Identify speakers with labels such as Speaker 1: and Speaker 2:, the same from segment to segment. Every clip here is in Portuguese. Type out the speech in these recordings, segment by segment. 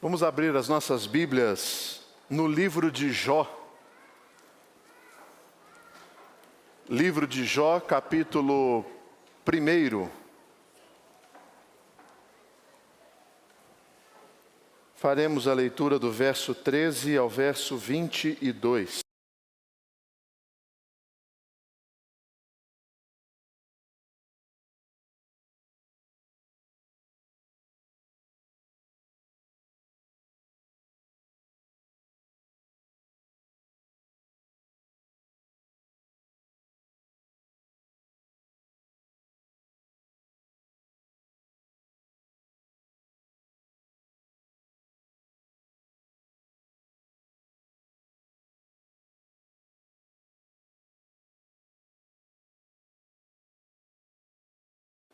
Speaker 1: Vamos abrir as nossas Bíblias no livro de Jó. Livro de Jó, capítulo 1. Faremos a leitura do verso 13 ao verso 22.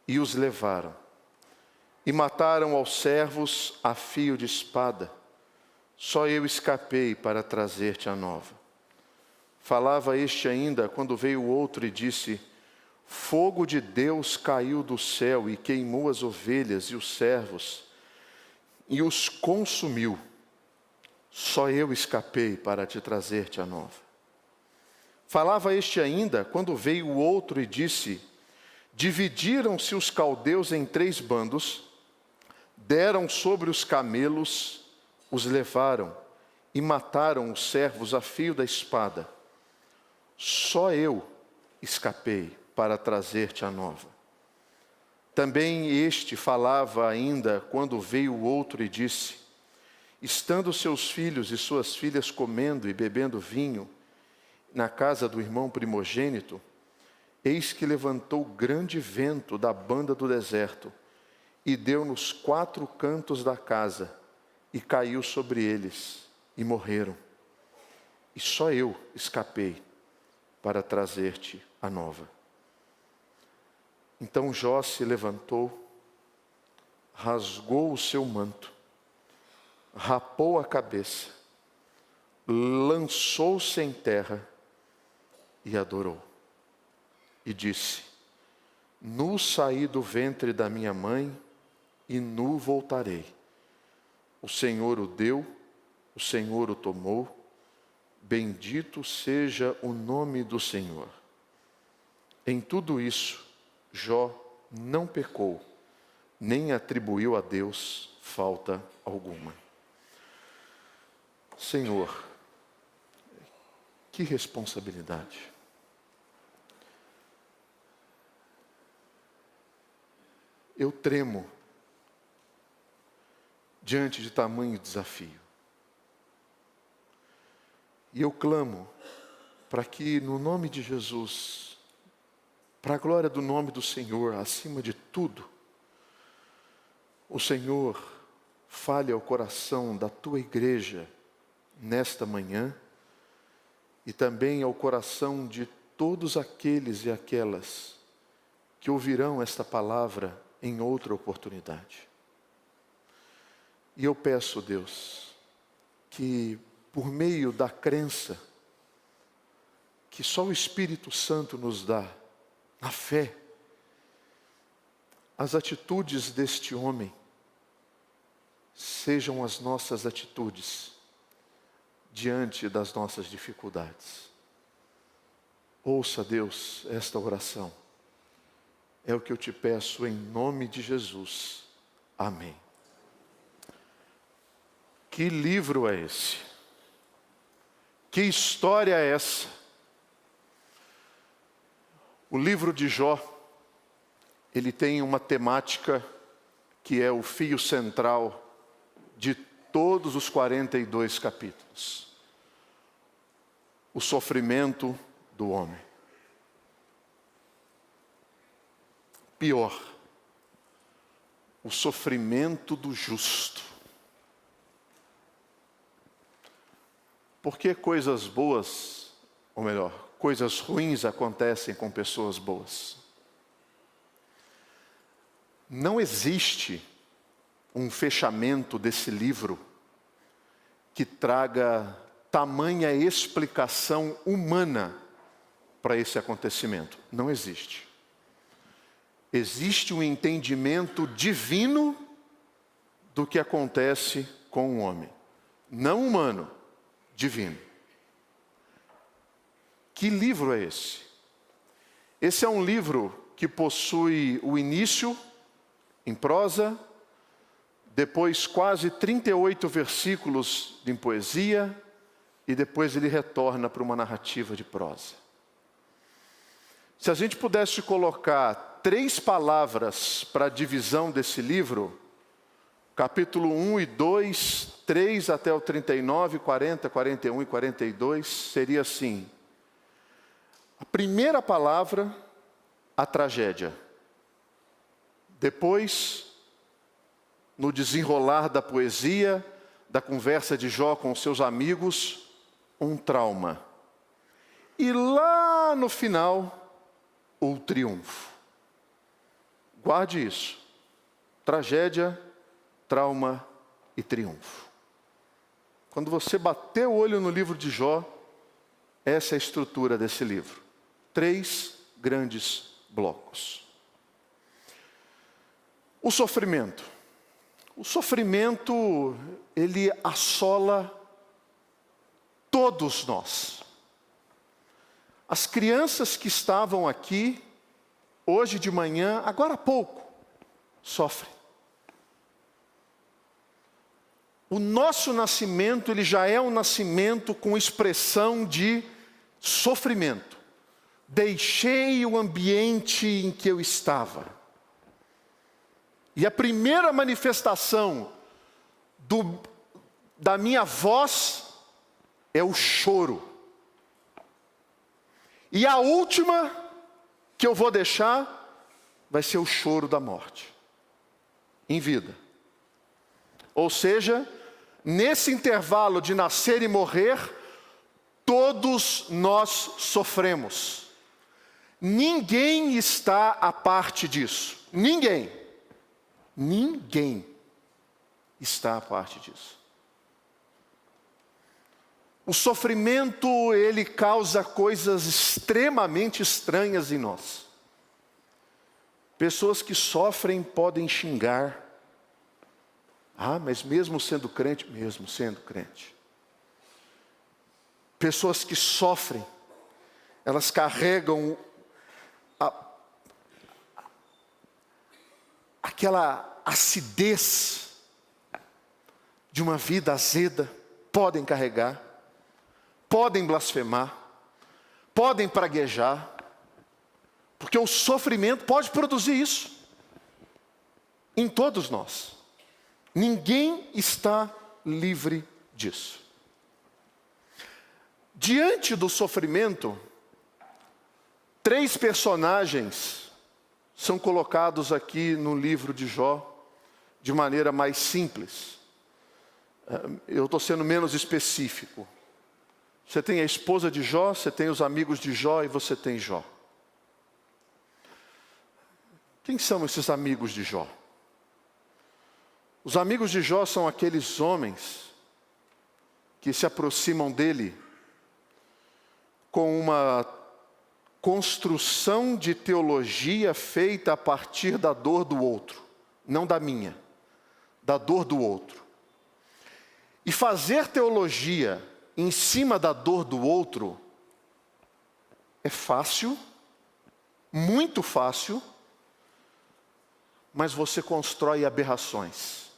Speaker 1: E os levaram, e mataram aos servos a fio de espada. Só eu escapei para trazer-te a nova. Falava este ainda, quando veio o outro e disse: fogo de Deus caiu do céu e queimou as ovelhas e os servos, e os consumiu. Só eu escapei para te trazer-te a nova. Falava este ainda, quando veio o outro e disse: dividiram-se os caldeus em 3 bandos, deram sobre os camelos, os levaram e mataram os servos a fio da espada. Só eu escapei para trazer-te a nova. Também este falava ainda quando veio o outro e disse: estando seus filhos e suas filhas comendo e bebendo vinho na casa do irmão primogênito, eis que levantou grande vento da banda do deserto, e deu nos 4 cantos da casa, e caiu sobre eles, e morreram. E só eu escapei para trazer-te a nova. Então Jó se levantou, rasgou o seu manto, rapou a cabeça, lançou-se em terra e adorou. E disse: nu saí do ventre da minha mãe, e nu voltarei. O Senhor o deu, o Senhor o tomou, bendito seja o nome do Senhor. Em tudo isso, Jó não pecou, nem atribuiu a Deus falta alguma. Senhor, que responsabilidade. Eu tremo diante de tamanho desafio. E eu clamo para que, no nome de Jesus, para a glória do nome do Senhor, acima de tudo, o Senhor fale ao coração da tua igreja nesta manhã e também ao coração de todos aqueles e aquelas que ouvirão esta palavra em outra oportunidade. E eu peço, Deus, que por meio da crença que só o Espírito Santo nos dá, a fé, as atitudes deste homem sejam as nossas atitudes diante das nossas dificuldades. Ouça, Deus, esta oração. É o que eu te peço em nome de Jesus. Amém. Que livro é esse? Que história é essa? O livro de Jó, ele tem uma temática que é o fio central de todos os 42 capítulos. O sofrimento do homem. Pior, o sofrimento do justo. Por que coisas boas, ou melhor, coisas ruins acontecem com pessoas boas? Não existe um fechamento desse livro que traga tamanha explicação humana para esse acontecimento. Não existe. Existe um entendimento divino do que acontece com um homem, não humano, divino. Que livro é esse? Esse é um livro que possui o início em prosa, depois quase 38 versículos em poesia, e depois ele retorna para uma narrativa de prosa. Se a gente pudesse colocar 3 palavras para a divisão desse livro, capítulo 1 e 2, 3 até o 39, 40, 41 e 42, seria assim. A primeira palavra, a tragédia. Depois, no desenrolar da poesia, da conversa de Jó com seus amigos, um trauma. E lá no final, o triunfo. Guarde isso. Tragédia, trauma e triunfo. Quando você bater o olho no livro de Jó, essa é a estrutura desse livro. 3 grandes blocos. O sofrimento. O sofrimento, ele assola todos nós. As crianças que estavam aqui, hoje de manhã, agora há pouco, sofrem. O nosso nascimento, ele já é um nascimento com expressão de sofrimento. Deixei o ambiente em que eu estava. E a primeira manifestação da minha voz é o choro. E a última que eu vou deixar vai ser o choro da morte, em vida. Ou seja, nesse intervalo de nascer e morrer, todos nós sofremos. Ninguém está à parte disso. Ninguém. Ninguém está à parte disso. O sofrimento, ele causa coisas extremamente estranhas em nós. Pessoas que sofrem podem xingar. Ah, mas mesmo sendo crente? Mesmo sendo crente. Pessoas que sofrem, elas carregam aquela acidez de uma vida azeda, podem carregar. Podem blasfemar, podem praguejar, porque o sofrimento pode produzir isso em todos nós. Ninguém está livre disso. Diante do sofrimento, 3 personagens são colocados aqui no livro de Jó de maneira mais simples. Eu estou sendo menos específico. Você tem a esposa de Jó, você tem os amigos de Jó e você tem Jó. Quem são esses amigos de Jó? Os amigos de Jó são aqueles homens que se aproximam dele com uma construção de teologia feita a partir da dor do outro, não da minha, da dor do outro. E fazer teologia em cima da dor do outro é fácil, muito fácil, mas você constrói aberrações.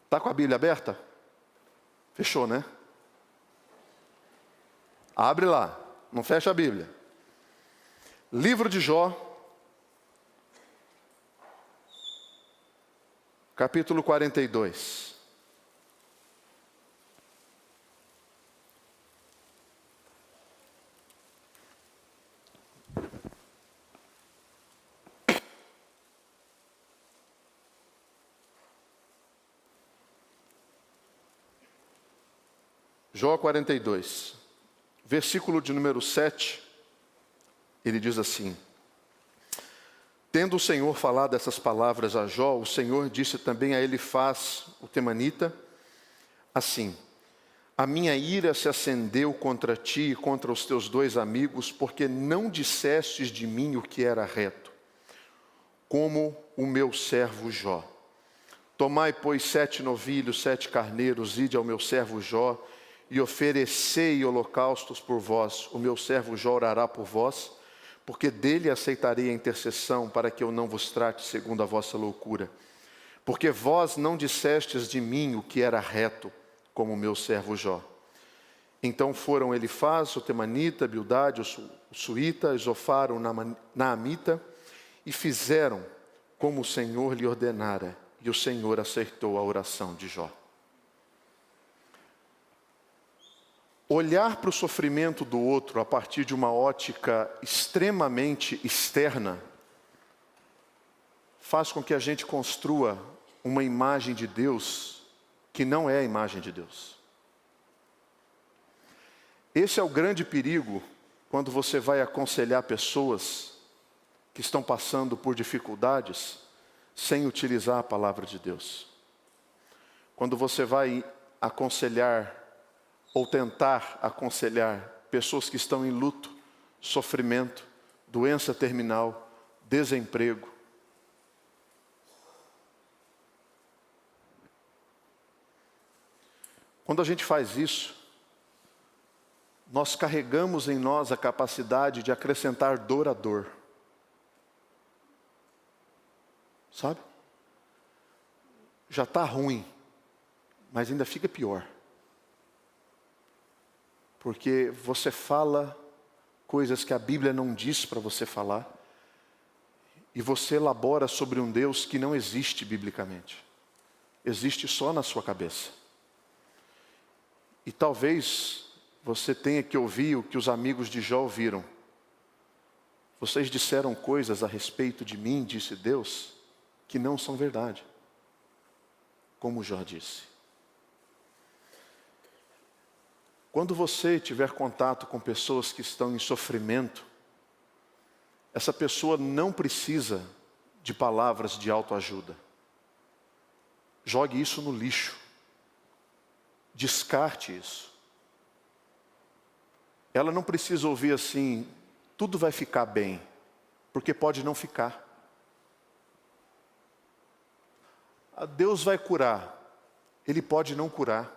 Speaker 1: Está com a Bíblia aberta? Fechou, né? Abre lá, não fecha a Bíblia. Livro de Jó, capítulo 42. Jó 42, versículo de número 7, ele diz assim: Tendo o Senhor falado essas palavras a Jó, o Senhor disse também a Elifaz, o temanita, assim: A minha ira se acendeu contra ti e contra os teus 2 amigos, porque não dissestes de mim o que era reto, como o meu servo Jó. Tomai, pois, 7 novilhos, 7 carneiros, ide ao meu servo Jó, e oferecei holocaustos por vós. O meu servo Jó orará por vós, porque dele aceitarei a intercessão, para que eu não vos trate segundo a vossa loucura. Porque vós não dissestes de mim o que era reto, como o meu servo Jó. Então foram Elifaz, o Temanita, Bildade, o Suíta, Zofar, o Naamita, e fizeram como o Senhor lhe ordenara, e o Senhor aceitou a oração de Jó. Olhar para o sofrimento do outro a partir de uma ótica extremamente externa faz com que a gente construa uma imagem de Deus que não é a imagem de Deus. Esse é o grande perigo quando você vai aconselhar pessoas que estão passando por dificuldades sem utilizar a palavra de Deus. Quando você vai aconselhar ou tentar aconselhar pessoas que estão em luto, sofrimento, doença terminal, desemprego. Quando a gente faz isso, nós carregamos em nós a capacidade de acrescentar dor à dor. Sabe? Já está ruim, mas ainda fica pior. Porque você fala coisas que a Bíblia não diz para você falar, e você elabora sobre um Deus que não existe biblicamente. Existe só na sua cabeça. E talvez você tenha que ouvir o que os amigos de Jó ouviram. Vocês disseram coisas a respeito de mim, disse Deus, que não são verdade. Como Jó disse. Quando você tiver contato com pessoas que estão em sofrimento, essa pessoa não precisa de palavras de autoajuda. Jogue isso no lixo. Descarte isso. Ela não precisa ouvir assim, tudo vai ficar bem, porque pode não ficar. Deus vai curar, Ele pode não curar.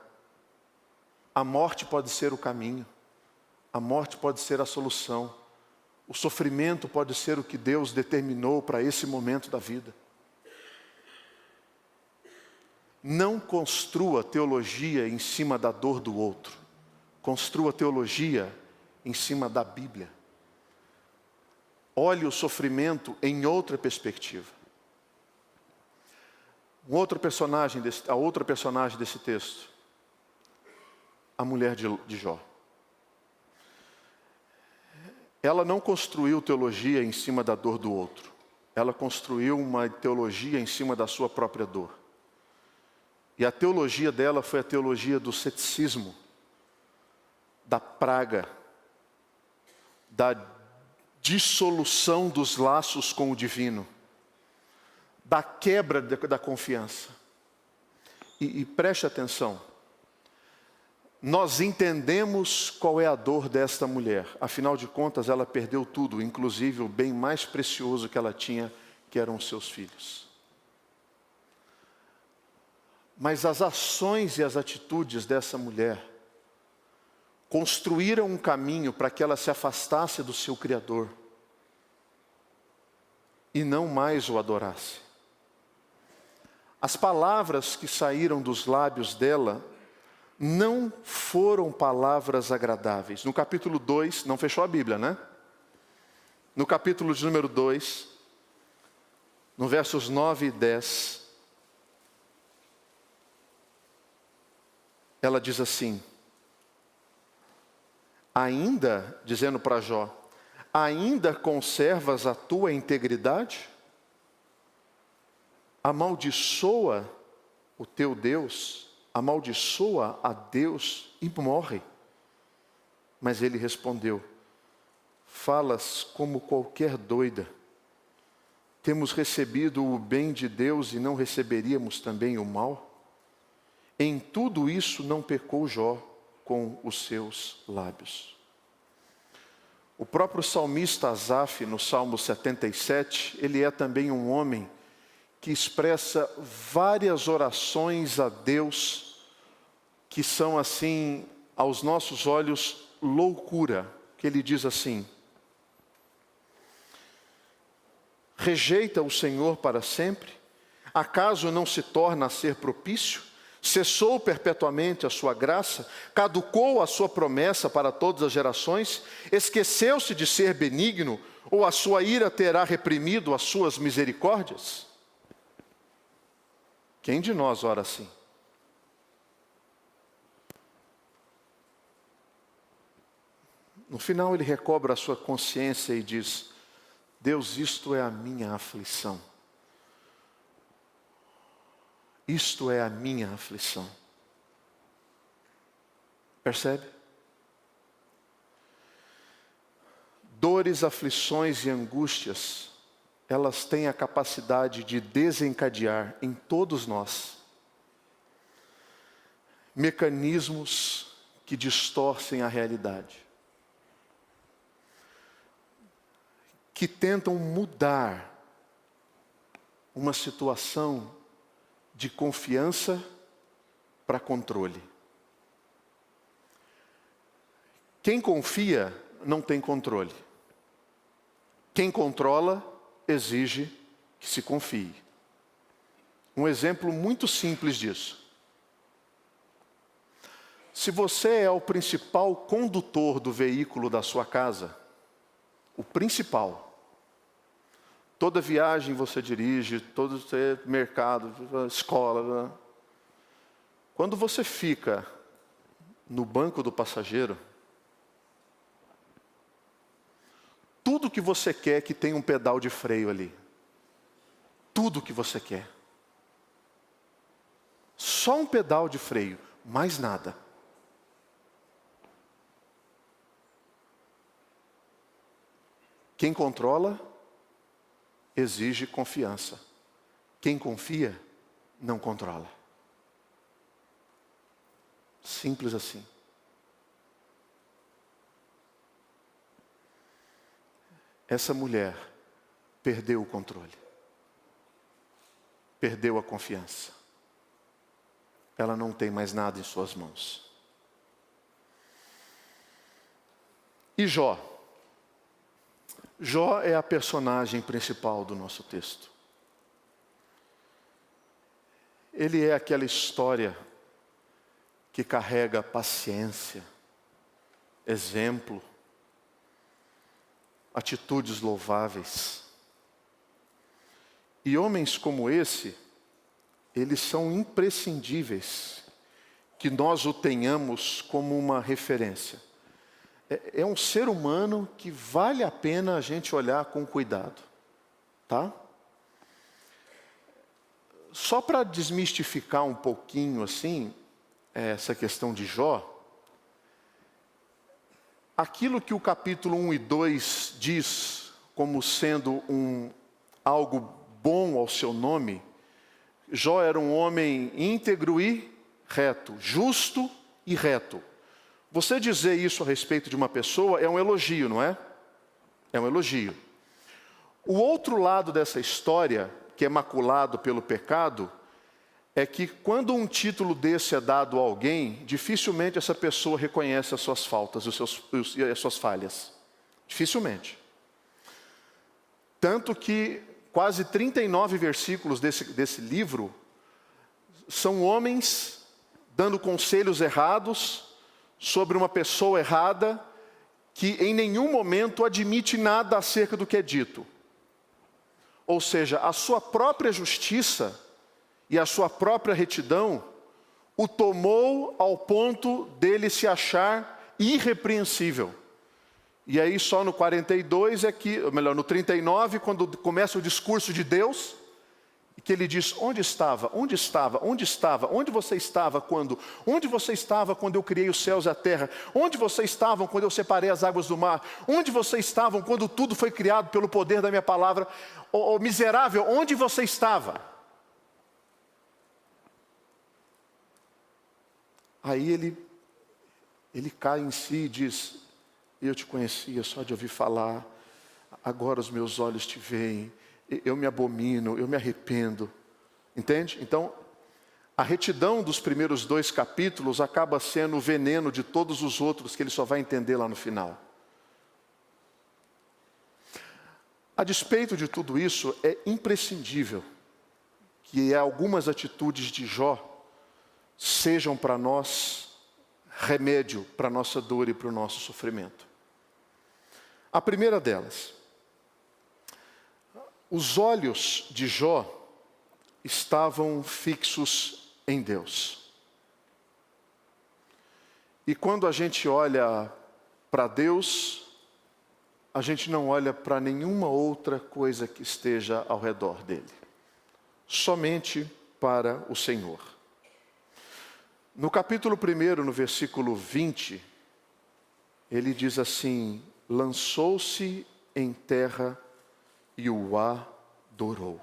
Speaker 1: A morte pode ser o caminho, a morte pode ser a solução, o sofrimento pode ser o que Deus determinou para esse momento da vida. Não construa teologia em cima da dor do outro, construa teologia em cima da Bíblia. Olhe o sofrimento em outra perspectiva. A outra personagem desse texto, a mulher de Jó. Ela não construiu teologia em cima da dor do outro. Ela construiu uma teologia em cima da sua própria dor. E a teologia dela foi a teologia do ceticismo, da praga, da dissolução dos laços com o divino, da quebra da confiança. E preste atenção, nós entendemos qual é a dor desta mulher. Afinal de contas, ela perdeu tudo, inclusive o bem mais precioso que ela tinha, que eram os seus filhos. Mas as ações e as atitudes dessa mulher construíram um caminho para que ela se afastasse do seu Criador e não mais o adorasse. As palavras que saíram dos lábios dela não foram palavras agradáveis. No capítulo 2, não fechou a Bíblia, né? No capítulo de número 2, no versos 9 e 10, ela diz assim, ainda, dizendo para Jó, ainda conservas a tua integridade? Amaldiçoa o teu Deus, amaldiçoa a Deus e morre. Mas ele respondeu, falas como qualquer doida. Temos recebido o bem de Deus e não receberíamos também o mal? Em tudo isso não pecou Jó com os seus lábios. O próprio salmista Asaf, no Salmo 77, ele é também um homem que expressa várias orações a Deus que são assim, aos nossos olhos, loucura. Que ele diz assim: rejeita o Senhor para sempre? Acaso não se torna a ser propício? Cessou perpetuamente a sua graça? Caducou a sua promessa para todas as gerações? Esqueceu-se de ser benigno? Ou a sua ira terá reprimido as suas misericórdias? Quem de nós ora assim? No final ele recobra a sua consciência e diz: Deus, isto é a minha aflição. Isto é a minha aflição. Percebe? Dores, aflições e angústias, elas têm a capacidade de desencadear em todos nós mecanismos que distorcem a realidade, que tentam mudar uma situação de confiança para controle. Quem confia não tem controle. Quem controla exige que se confie. Um exemplo muito simples disso. Se você é o principal condutor do veículo da sua casa, o principal, toda viagem você dirige, todo mercado, escola. Quando você fica no banco do passageiro, tudo que você quer é que tenha um pedal de freio ali. Tudo que você quer. Só um pedal de freio, mais nada. Quem controla exige confiança. Quem confia, não controla. Simples assim. Essa mulher perdeu o controle. Perdeu a confiança. Ela não tem mais nada em suas mãos. E Jó? Jó é a personagem principal do nosso texto. Ele é aquela história que carrega paciência, exemplo, atitudes louváveis. E homens como esse, eles são imprescindíveis que nós o tenhamos como uma referência. É um ser humano que vale a pena a gente olhar com cuidado, tá? Só para desmistificar um pouquinho assim, essa questão de Jó, aquilo que o capítulo 1 e 2 diz como sendo algo bom ao seu nome, Jó era um homem íntegro e reto, justo e reto. Você dizer isso a respeito de uma pessoa é um elogio, não é? É um elogio. O outro lado dessa história, que é maculado pelo pecado, é que quando um título desse é dado a alguém, dificilmente essa pessoa reconhece as suas faltas e as suas falhas. Dificilmente. Tanto que quase 39 versículos desse livro são homens dando conselhos errados sobre uma pessoa errada que em nenhum momento admite nada acerca do que é dito. Ou seja, a sua própria justiça e a sua própria retidão o tomou ao ponto dele se achar irrepreensível. E aí só no 42 no 39, quando começa o discurso de Deus, que ele diz: onde estava? Onde estava? Onde estava? Onde você estava quando? Onde você estava quando eu criei os céus e a terra? Onde vocês estavam quando eu separei as águas do mar? Onde vocês estavam quando tudo foi criado pelo poder da minha palavra? Ô miserável, onde você estava? Aí ele cai em si e diz: eu te conhecia só de ouvir falar, agora os meus olhos te veem, eu me abomino, eu me arrependo. Entende? Então, a retidão dos primeiros 2 capítulos acaba sendo o veneno de todos os outros que ele só vai entender lá no final. A despeito de tudo isso, é imprescindível que algumas atitudes de Jó sejam para nós remédio para a nossa dor e para o nosso sofrimento. A primeira delas, os olhos de Jó estavam fixos em Deus. E quando a gente olha para Deus, a gente não olha para nenhuma outra coisa que esteja ao redor dele. Somente para o Senhor. No capítulo 1, no versículo 20, ele diz assim: lançou-se em terra e o adorou.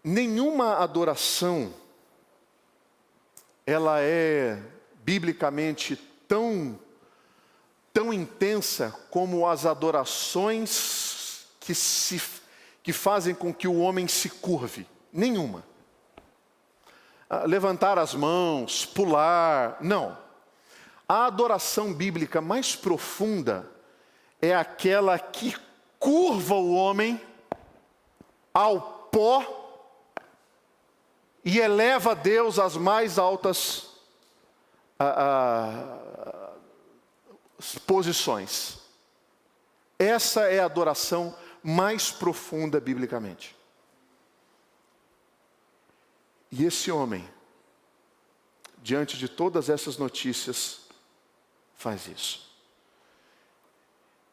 Speaker 1: Nenhuma adoração, ela é biblicamente tão intensa como as adorações que fazem com que o homem se curve. Nenhuma. Levantar as mãos, pular, não. A adoração bíblica mais profunda é aquela que curva o homem ao pó e eleva Deus às mais altas posições. Essa é a adoração mais profunda biblicamente. E esse homem, diante de todas essas notícias, faz isso.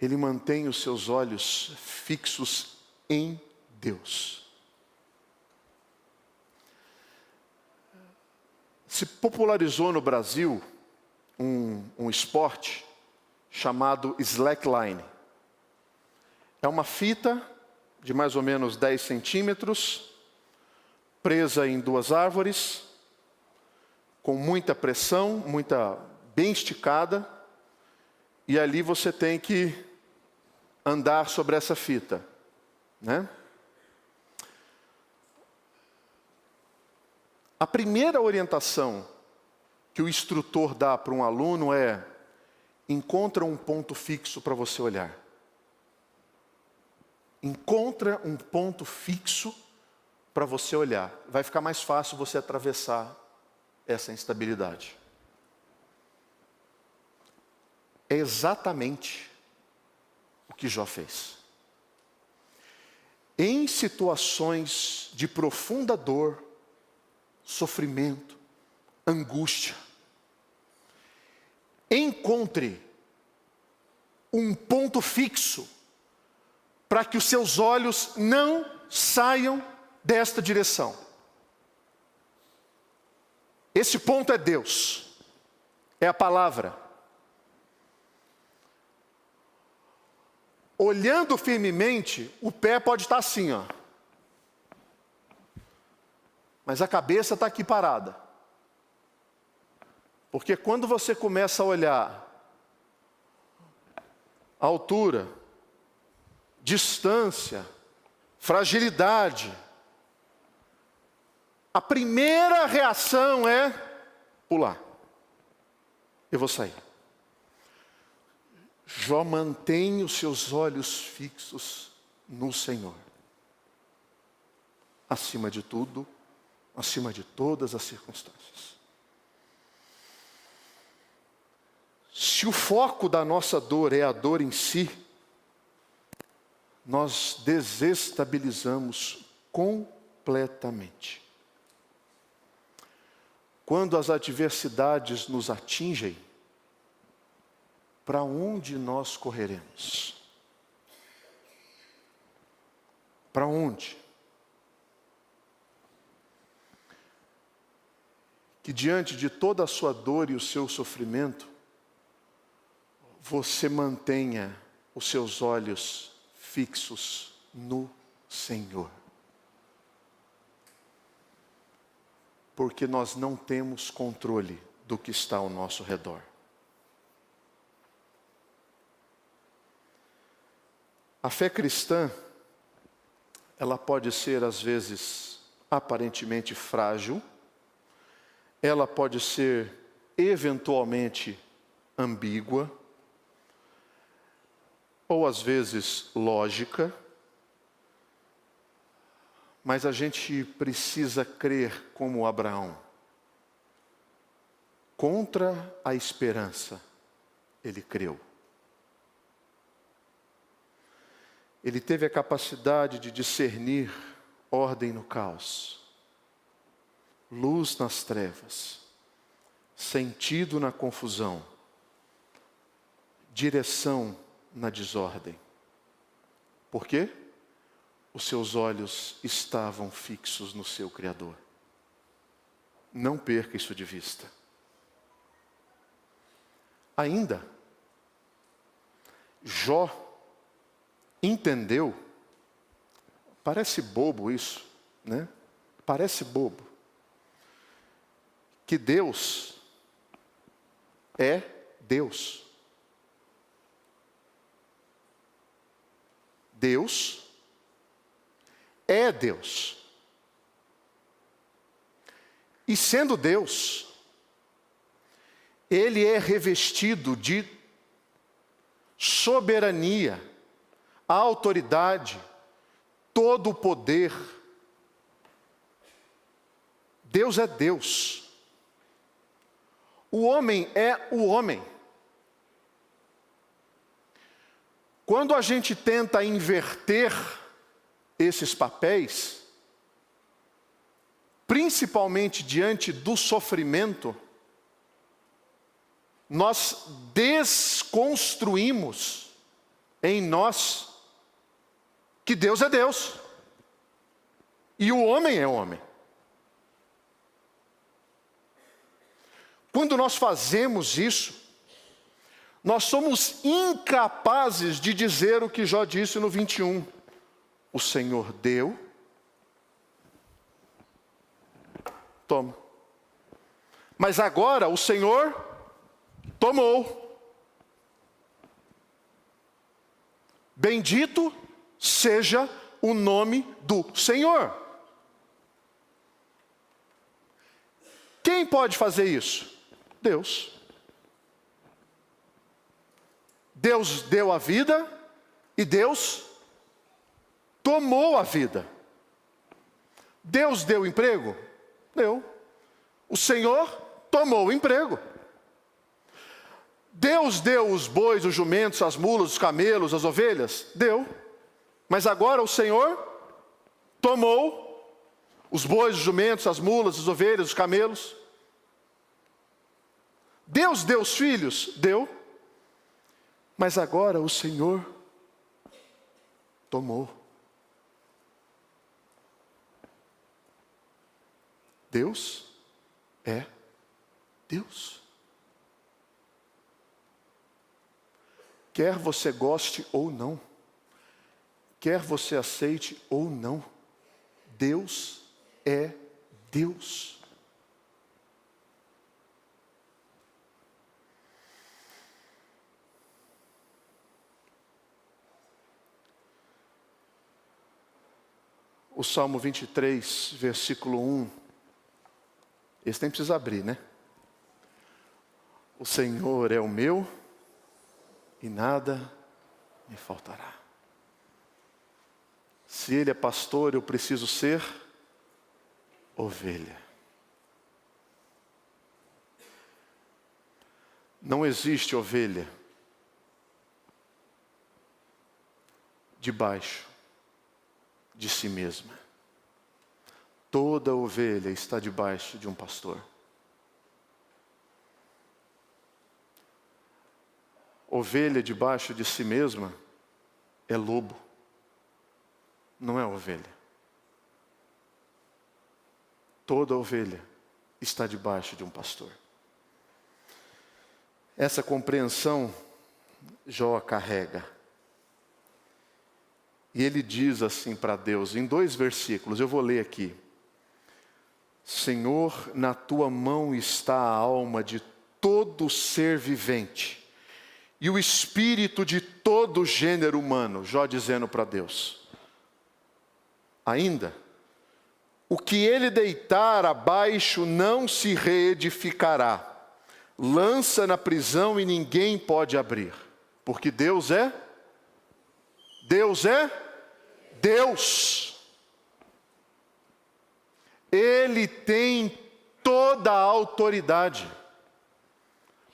Speaker 1: Ele mantém os seus olhos fixos em Deus. Se popularizou no Brasil um esporte chamado slackline. É uma fita de mais ou menos 10 centímetros, presa em 2 árvores, com muita pressão, bem esticada, e ali você tem que andar sobre essa fita, né? A primeira orientação que o instrutor dá para um aluno é: encontra um ponto fixo para você olhar. Encontra um ponto fixo para você olhar. Vai ficar mais fácil você atravessar essa instabilidade. É exatamente o que Jó fez. Em situações de profunda dor, sofrimento, angústia, encontre um ponto fixo para que os seus olhos não saiam desta direção. Esse ponto é Deus, é a palavra. Olhando firmemente, o pé pode estar assim, ó. Mas a cabeça está aqui parada. Porque quando você começa a olhar a altura, distância, fragilidade, a primeira reação é pular. Eu vou sair. Jó mantém os seus olhos fixos no Senhor. Acima de tudo, acima de todas as circunstâncias. Se o foco da nossa dor é a dor em si, nós desestabilizamos completamente. Quando as adversidades nos atingem, para onde nós correremos? Para onde? Que diante de toda a sua dor e o seu sofrimento, você mantenha os seus olhos fixos no Senhor. Porque nós não temos controle do que está ao nosso redor. A fé cristã ela pode ser às vezes aparentemente frágil, ela pode ser eventualmente ambígua, ou às vezes lógica, mas a gente precisa crer como Abraão. Contra a esperança, ele creu. Ele teve a capacidade de discernir ordem no caos, luz nas trevas, sentido na confusão, direção na desordem. Por quê? Os seus olhos estavam fixos no seu Criador. Não perca isso de vista. Ainda, Jó entendeu, parece bobo isso, né? Parece bobo, que Deus é Deus. Deus é Deus. E sendo Deus, Ele é revestido de soberania, autoridade, todo o poder. Deus é Deus. O homem é o homem. Quando a gente tenta inverter esses papéis, principalmente diante do sofrimento, nós desconstruímos em nós que Deus é Deus e o homem é homem. Quando nós fazemos isso, nós somos incapazes de dizer o que Jó disse no 21. O Senhor deu, toma. Mas agora o Senhor tomou. Bendito seja o nome do Senhor. Quem pode fazer isso? Deus. Deus deu a vida e Deus tomou a vida. Deus deu emprego? Deu. O Senhor tomou o emprego. Deus deu os bois, os jumentos, as mulas, os camelos, as ovelhas? Deu. Mas agora o Senhor tomou os bois, os jumentos, as mulas, as ovelhas, os camelos. Deus deu os filhos? Deu. Mas agora o Senhor tomou. Deus é Deus. Quer você goste ou não, quer você aceite ou não, Deus é Deus. O Salmo 23, versículo 1. Esse nem precisa abrir, né? O Senhor é o meu e nada me faltará. Se Ele é pastor, eu preciso ser ovelha. Não existe ovelha debaixo de si mesma. Toda ovelha está debaixo de um pastor. Ovelha debaixo de si mesma é lobo, não é ovelha. Toda ovelha está debaixo de um pastor. Essa compreensão Jó carrega. E ele diz assim para Deus, em 2 versículos, eu vou ler aqui. Senhor, na tua mão está a alma de todo ser vivente e o espírito de todo gênero humano. Jó dizendo para Deus. Ainda, o que ele deitar abaixo não se reedificará. Lança na prisão e ninguém pode abrir. Porque Deus é Deus. Ele tem toda a autoridade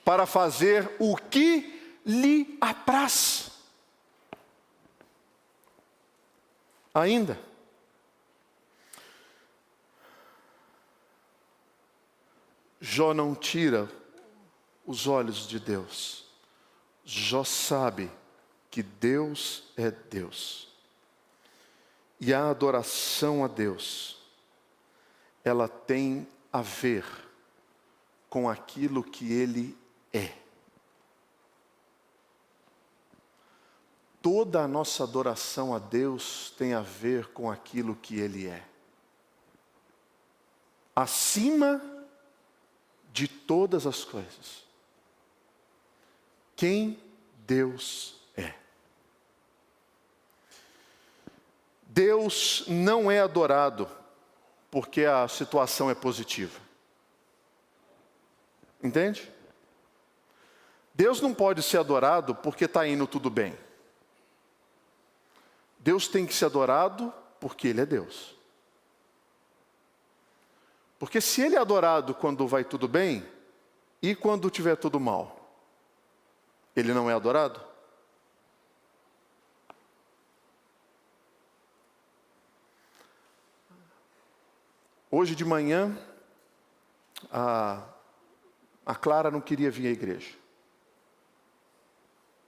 Speaker 1: para fazer o que lhe apraz. Ainda, Jó não tira os olhos de Deus. Jó sabe que Deus é Deus. E a adoração a Deus, ela tem a ver com aquilo que Ele é. Toda a nossa adoração a Deus tem a ver com aquilo que Ele é. Acima de todas as coisas, quem Deus é. Deus não é adorado porque a situação é positiva. Entende? Deus não pode ser adorado porque está indo tudo bem. Deus tem que ser adorado porque Ele é Deus. Porque se Ele é adorado quando vai tudo bem, e quando tiver tudo mal, Ele não é adorado? Hoje de manhã, a Clara não queria vir à igreja.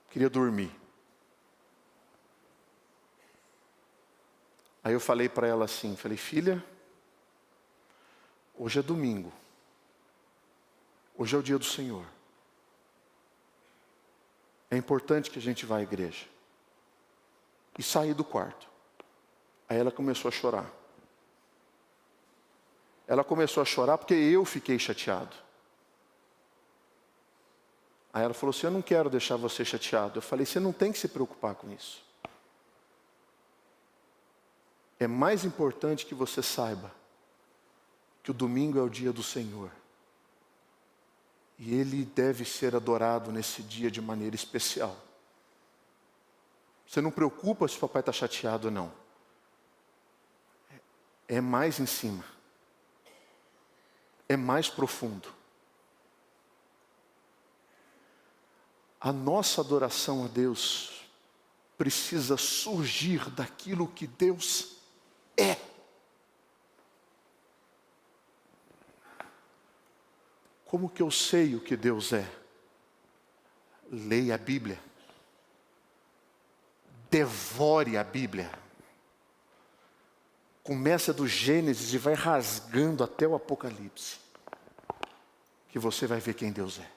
Speaker 1: Queria dormir. Aí eu falei para ela assim, filha, hoje é domingo. Hoje é o dia do Senhor. É importante que a gente vá à igreja. E saí do quarto. Aí ela começou a chorar. Ela começou a chorar porque eu fiquei chateado. Aí ela falou assim, eu não quero deixar você chateado. Eu falei, você não tem que se preocupar com isso. É mais importante que você saiba que o domingo é o dia do Senhor. E Ele deve ser adorado nesse dia de maneira especial. Você não preocupa se o papai está chateado ou não. É mais em cima. É mais profundo. A nossa adoração a Deus precisa surgir daquilo que Deus é. Como que eu sei o que Deus é? Leia a Bíblia. Devore a Bíblia. Começa do Gênesis e vai rasgando até o Apocalipse. Que você vai ver quem Deus é.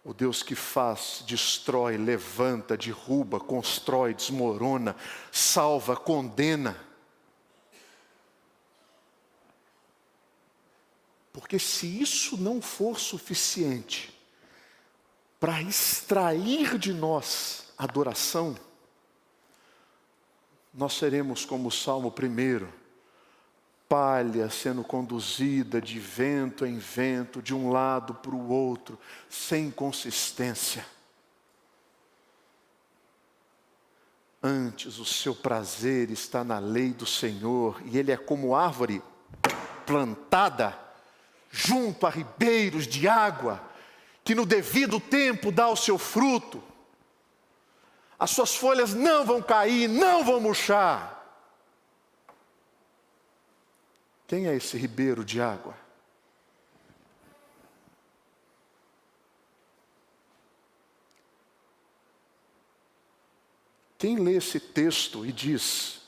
Speaker 1: O Deus que faz, destrói, levanta, derruba, constrói, desmorona, salva, condena. Porque se isso não for suficiente para extrair de nós adoração, nós seremos como o Salmo 1, palha sendo conduzida de vento em vento, de um lado para o outro, sem consistência. Antes o seu prazer está na lei do Senhor, e Ele é como árvore plantada junto a ribeiros de água, que no devido tempo dá o seu fruto. As suas folhas não vão cair, não vão murchar. Quem é esse ribeiro de água? Quem lê esse texto e diz,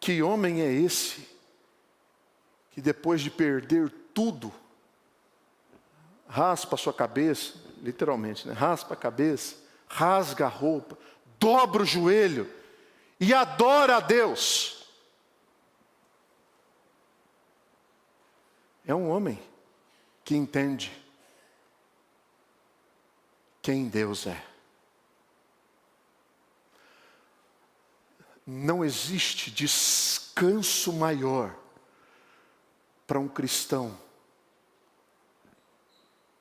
Speaker 1: que homem é esse, que depois de perder tudo, raspa a sua cabeça, literalmente, né? Raspa a cabeça, rasga a roupa, dobra o joelho e adora a Deus. É um homem que entende quem Deus é. Não existe descanso maior para um cristão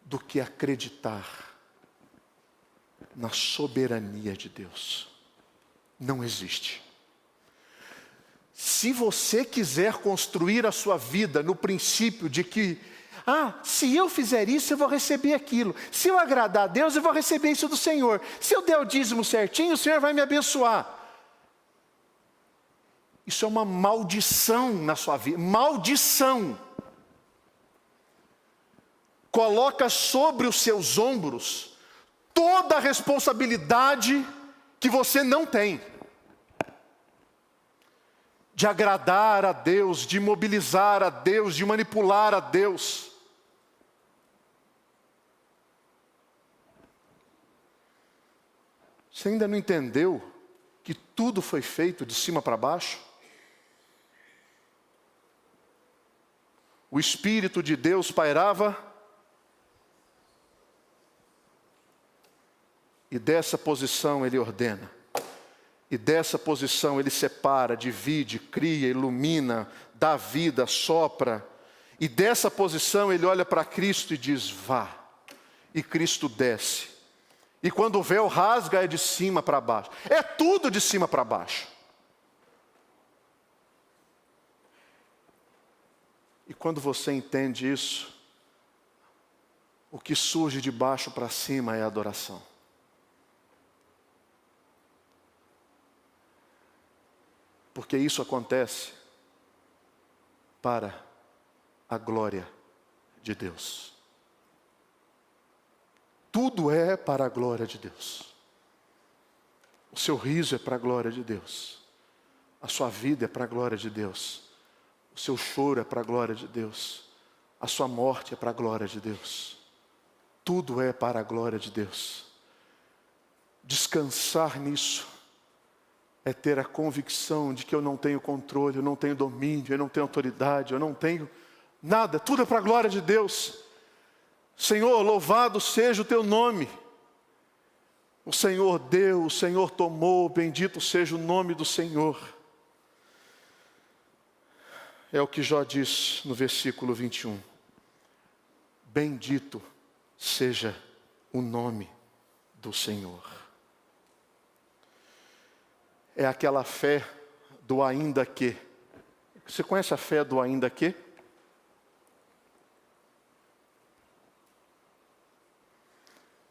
Speaker 1: do que acreditar na soberania de Deus. Não existe. Se você quiser construir a sua vida no princípio de que, se eu fizer isso, eu vou receber aquilo. Se eu agradar a Deus, eu vou receber isso do Senhor. Se eu der o dízimo certinho, o Senhor vai me abençoar. Isso é uma maldição na sua vida. Maldição. Coloca sobre os seus ombros toda a responsabilidade que você não tem. De agradar a Deus, de mobilizar a Deus, de manipular a Deus. Você ainda não entendeu que tudo foi feito de cima para baixo? O Espírito de Deus pairava, e dessa posição Ele ordena, e dessa posição Ele separa, divide, cria, ilumina, dá vida, sopra, e dessa posição Ele olha para Cristo e diz, vá, e Cristo desce, e quando o véu rasga é de cima para baixo, é tudo de cima para baixo. E quando você entende isso, o que surge de baixo para cima é a adoração. Porque isso acontece para a glória de Deus. Tudo é para a glória de Deus. O seu riso é para a glória de Deus. A sua vida é para a glória de Deus. O seu choro é para a glória de Deus. A sua morte é para a glória de Deus. Tudo é para a glória de Deus. Descansar nisso é ter a convicção de que eu não tenho controle, eu não tenho domínio, eu não tenho autoridade, eu não tenho nada. Tudo é para a glória de Deus. Senhor, louvado seja o teu nome. O Senhor deu, o Senhor tomou, bendito seja o nome do Senhor. É o que Jó diz no versículo 21. Bendito seja o nome do Senhor. É aquela fé do ainda que. Você conhece a fé do ainda que?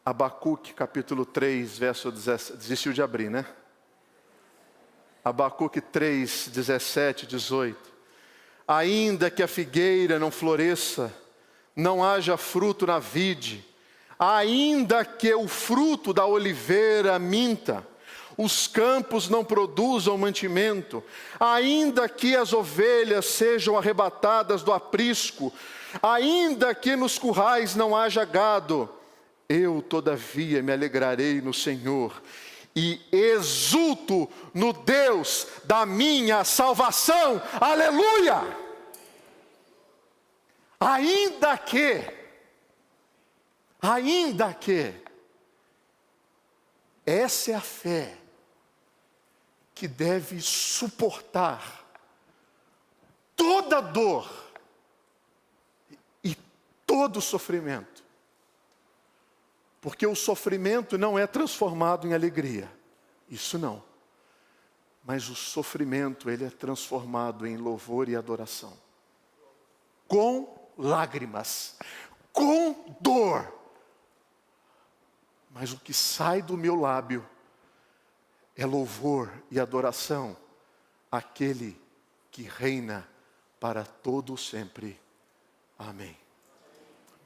Speaker 1: Abacuque, capítulo 3, verso 17. Desistiu de abrir, né? Abacuque 3, 17, 18. Ainda que a figueira não floresça, não haja fruto na vide, ainda que o fruto da oliveira minta, os campos não produzam mantimento, ainda que as ovelhas sejam arrebatadas do aprisco, ainda que nos currais não haja gado, eu todavia me alegrarei no Senhor e exulto no Deus da minha salvação. Aleluia! Ainda que, essa é a fé que deve suportar toda dor e todo sofrimento. Porque o sofrimento não é transformado em alegria. Isso não. Mas o sofrimento, ele é transformado em louvor e adoração. Com lágrimas. Com dor. Mas o que sai do meu lábio é louvor e adoração àquele que reina para todo sempre. Amém.